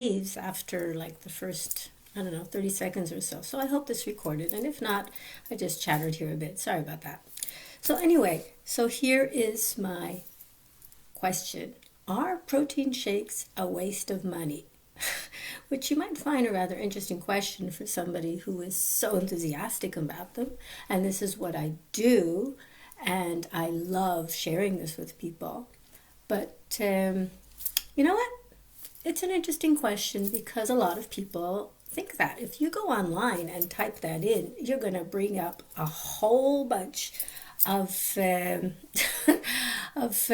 leaves after like the first, I don't know, 30 seconds or so. So I hope this recorded. And if not, I just chattered here a bit. Sorry about that. So, anyway, so here is my question. Are protein shakes a waste of money? Which you might find a rather interesting question for somebody who is so enthusiastic about them. And this is what I do. And I love sharing this with people. But you know what? It's an interesting question because a lot of people think that if you go online and type that in, you're going to bring up a whole bunch of of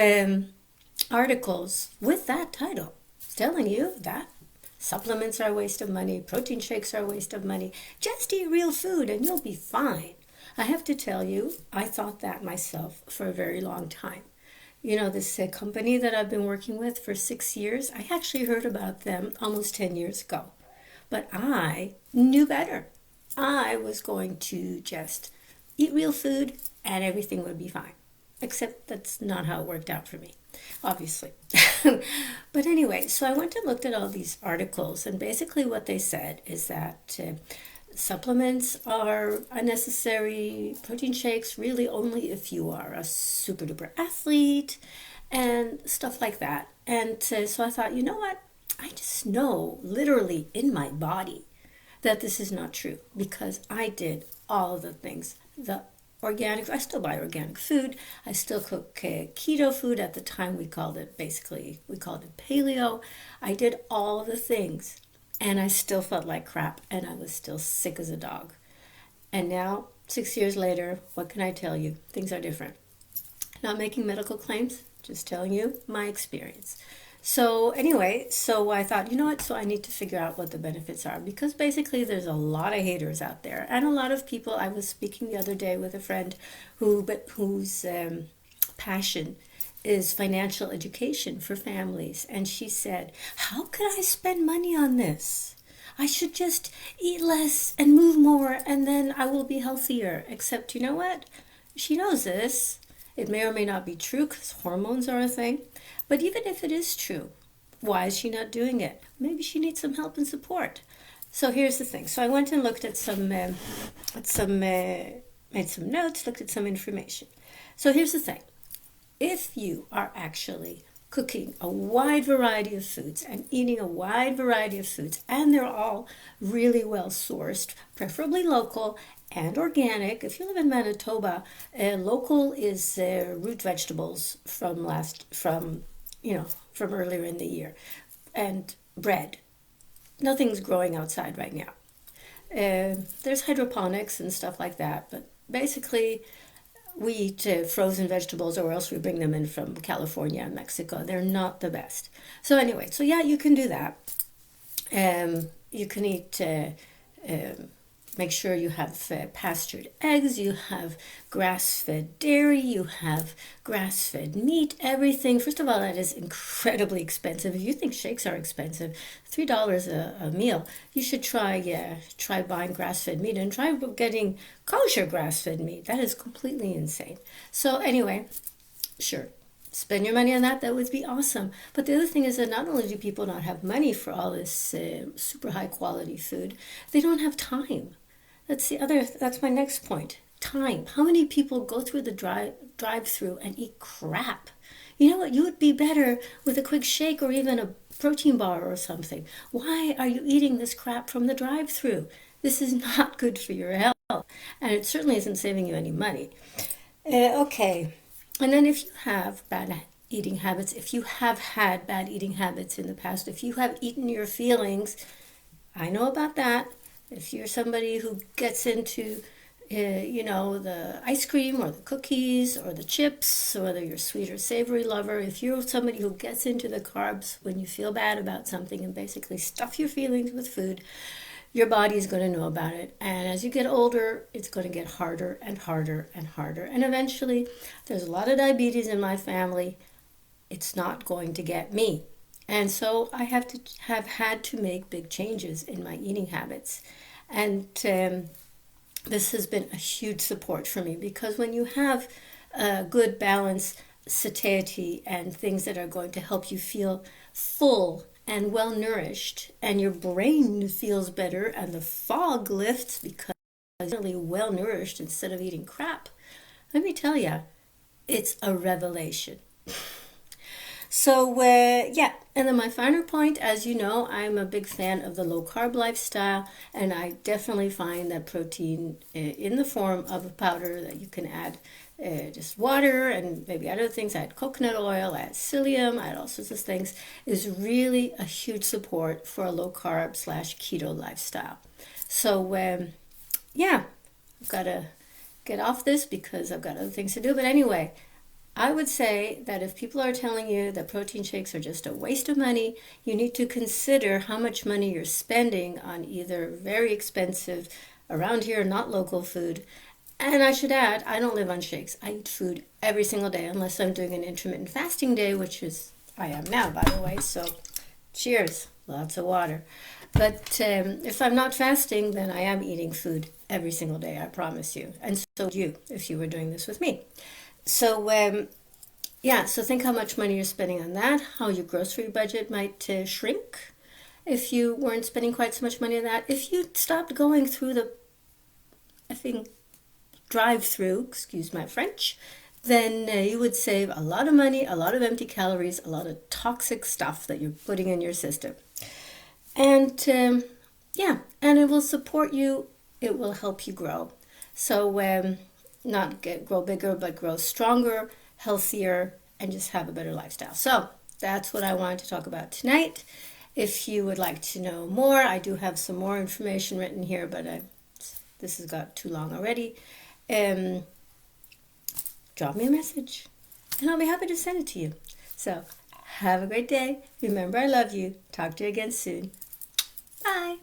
articles with that title, telling you that supplements are a waste of money, protein shakes are a waste of money. Just eat real food and you'll be fine. I have to tell you, I thought that myself for a very long time. You know, this company that I've been working with for 6 years, I actually heard about them almost 10 years ago. But I knew better. I was going to just eat real food and everything would be fine. Except that's not how it worked out for me, obviously. But anyway, so I went and looked at all these articles, and basically what they said is that supplements are unnecessary. Protein shakes really only if you are a super duper athlete and stuff like that. And so I thought, you know what? I just know literally in my body that this is not true because I did all of the things. The organic, I still buy organic food. I still cook keto food. At the time, we called it paleo. I did all of the things and I still felt like crap and I was still sick as a dog. And now, 6 years later, what can I tell you? Things are different. Not making medical claims, just telling you my experience. So anyway, so I thought, you know what? So I need to figure out what the benefits are because basically there's a lot of haters out there and a lot of people. I was speaking the other day with a friend whose passion is financial education for families, and she said, "How could I spend money on this? I should just eat less and move more, and then I will be healthier." Except, you know what? She knows this. It may or may not be true because hormones are a thing. But even if it is true, why is she not doing it? Maybe she needs some help and support. So here's the thing. So I went and looked at made some notes, looked at some information. So here's the thing. If you are actually cooking a wide variety of foods and eating a wide variety of foods, and they're all really well sourced, preferably local and organic. If you live in Manitoba, local is root vegetables from earlier in the year, and bread. Nothing's growing outside right now. There's hydroponics and stuff like that, but basically we eat frozen vegetables or else we bring them in from California and Mexico. They're not the best. So anyway, so yeah, you can do that. You can eat make sure you have pastured eggs, you have grass-fed dairy, you have grass-fed meat, everything. First of all, that is incredibly expensive. If you think shakes are expensive, $3 a meal, you should try buying grass-fed meat and try getting kosher grass-fed meat. That is completely insane. So anyway, sure. Spend your money on that. That would be awesome. But the other thing is that not only do people not have money for all this super high quality food, they don't have time. That's my next point. Time. How many people go through the drive-through and eat crap? You know what? You would be better with a quick shake or even a protein bar or something. Why are you eating this crap from the drive-through? This is not good for your health, and it certainly isn't saving you any money. Okay. And then if you have bad eating habits, if you have had bad eating habits in the past, if you have eaten your feelings, I know about that. If you're somebody who gets into, the ice cream or the cookies or the chips, or whether you're a sweet or savory lover, if you're somebody who gets into the carbs when you feel bad about something and basically stuff your feelings with food, your body is going to know about it. And as you get older, it's going to get harder and harder and harder. And eventually, there's a lot of diabetes in my family. It's not going to get me. And so I have had to make big changes in my eating habits. And this has been a huge support for me because when you have a good balance, satiety, and things that are going to help you feel full and well nourished, and your brain feels better, and the fog lifts because you're really well nourished instead of eating crap, let me tell you, it's a revelation. So, yeah, and then my final point, as you know, I'm a big fan of the low carb lifestyle, and I definitely find that protein in the form of a powder that you can add just water and maybe other things, add coconut oil, add psyllium, add all sorts of things, is really a huge support for a low carb slash keto lifestyle. So, yeah, I've got to get off this because I've got other things to do. But anyway, I would say that if people are telling you that protein shakes are just a waste of money, you need to consider how much money you're spending on either very expensive, around here, not local food. And I should add, I don't live on shakes. I eat food every single day unless I'm doing an intermittent fasting day, which is, I am now, by the way. So cheers, lots of water. But if I'm not fasting, then I am eating food every single day, I promise you. And so would you if you were doing this with me. So, yeah, so think how much money you're spending on that, how your grocery budget might shrink if you weren't spending quite so much money on that. If you stopped going through the effing drive through, excuse my French, then you would save a lot of money, a lot of empty calories, a lot of toxic stuff that you're putting in your system. And yeah, and it will support you, it will help you grow. So, not grow bigger, but grow stronger, healthier, and just have a better lifestyle. So that's what I wanted to talk about tonight. If you would like to know more, I do have some more information written here, but this has got too long already. Drop me a message, and I'll be happy to send it to you. So have a great day. Remember, I love you. Talk to you again soon. Bye.